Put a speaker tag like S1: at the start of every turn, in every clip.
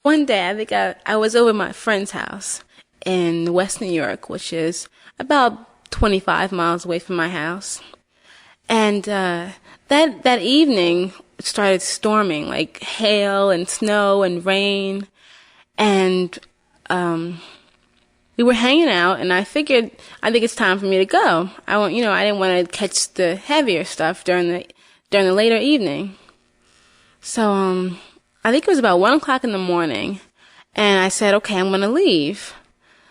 S1: One day, I think I was over at my friend's house in West New York, which is about 25 miles away from my house. And that evening, it started storming, like hail and snow and rain. And we were hanging out, and I figured I think it's time for me to go. I didn't want to catch the heavier stuff during the later evening. So I think it was about 1 o'clock in the morning, and I said, okay, I'm gonna leave.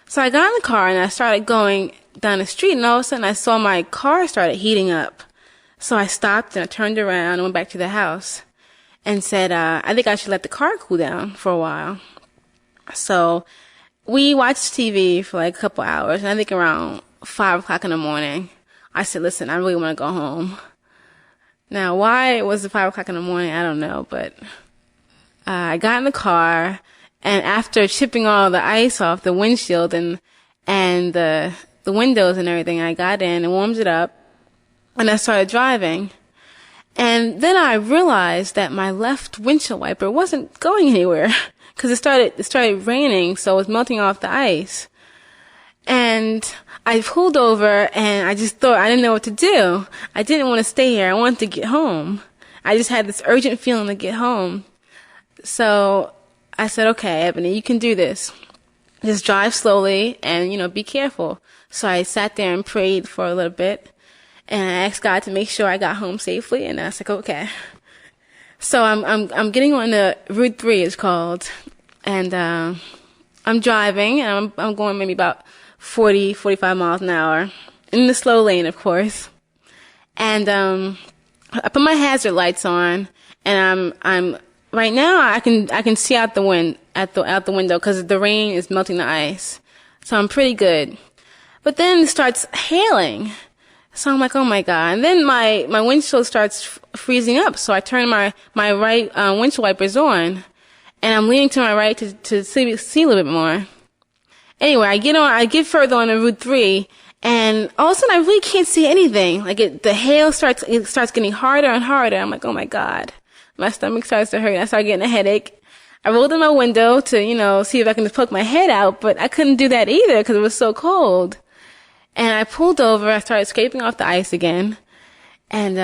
S1: So I got in the car and I started going down the street, and all of a sudden I saw my car started heating up. So I stopped and I turned around and went back to the house and said, I think I should let the car cool down for a while. So we watched TV for like a couple hours, and I think around 5 o'clock in the morning, I said, listen, I really want to go home. Now, why it was 5 o'clock in the morning, I don't know, but I got in the car, and after chipping all the ice off the windshield and the windows and everything, I got in and warmed it up, and I started driving. And then I realized that my left windshield wiper wasn't going anywhere because it started raining, so it was melting off the ice. And I pulled over, and I just thought I didn't know what to do. I didn't want to stay here. I wanted to get home. I just had this urgent feeling to get home. So I said, okay, Ebony, you can do this. Just drive slowly and, be careful. So I sat there and prayed for a little bit, and I asked God to make sure I got home safely, and I was like, okay. So I'm getting on the Route 3, it's called, and I'm driving, and I'm going maybe about 45 miles an hour in the slow lane, of course. And I put my hazard lights on, and I'm right now I can see out the window because the rain is melting the ice. So I'm pretty good. But then it starts hailing. So I'm like, oh my God. And then my windshield starts freezing up. So I turn my right windshield wipers on, and I'm leaning to my right to see a little bit more. Anyway, I get further on the Route 3, and all of a sudden I really can't see anything. Like the hail starts getting harder and harder. I'm like, oh my God. My stomach starts to hurt. I start getting a headache. I rolled in my window to, see if I can just poke my head out, but I couldn't do that either because it was so cold. And I pulled over. I started scraping off the ice again. And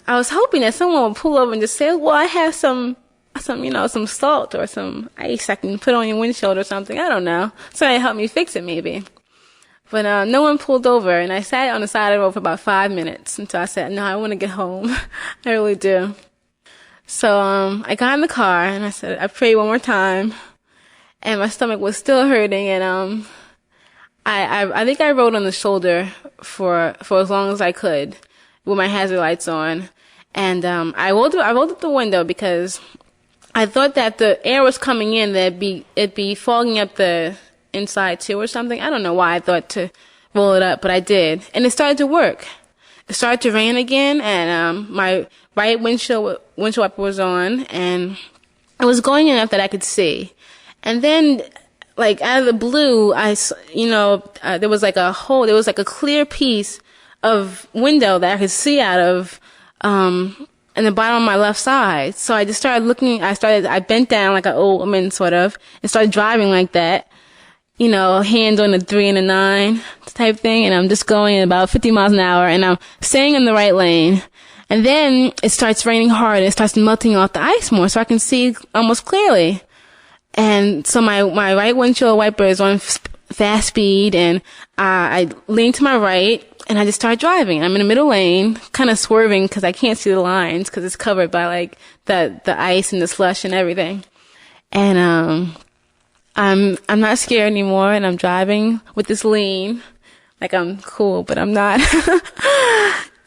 S1: I was hoping that someone would pull over and just say, well, I have some salt or some ice I can put on your windshield or something. I don't know. Somebody help me fix it maybe. But no one pulled over, and I sat on the side of the road for about 5 minutes until I said, no, I want to get home. I really do. So I got in the car, and I said, I prayed one more time, and my stomach was still hurting, and I think I rode on the shoulder for as long as I could with my hazard lights on. And I rolled up the window because I thought that the air was coming in, that it'd be fogging up the inside too or something. I don't know why I thought to roll it up, but I did. And it started to work. It started to rain again, and my right windshield wiper was on, and it was going enough that I could see. And then, like, out of the blue, there was like a hole, there was like a clear piece of window that I could see out of, in the bottom of my left side. So I just started looking, I bent down like an old woman sort of, and started driving like that, hands on the 3 and the 9 type thing, and I'm just going at about 50 miles an hour, and I'm staying in the right lane. And then it starts raining hard, and it starts melting off the ice more, so I can see almost clearly. And so my right windshield wiper is on fast speed, and I lean to my right, and I just start driving. I'm in the middle lane, kind of swerving because I can't see the lines because it's covered by like the ice and the slush and everything. And I'm not scared anymore, and I'm driving with this lean, like I'm cool, but I'm not.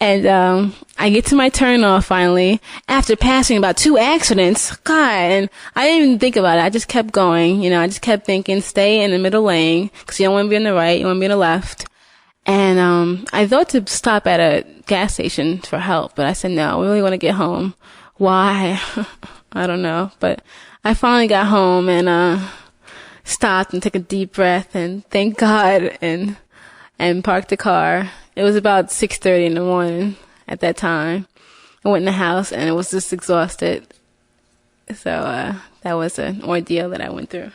S1: And I get to my turn off finally after passing about 2 accidents. God, and I didn't even think about it. I just kept going. I just kept thinking, stay in the middle lane because you don't want to be on the right, you want to be on the left. And I thought to stop at a gas station for help, but I said no. We really want to get home. Why? I don't know. But I finally got home and stopped and took a deep breath and thank God and parked the car. It was about 6:30 in the morning at that time. I went in the house and I was just exhausted. So that was an ordeal that I went through.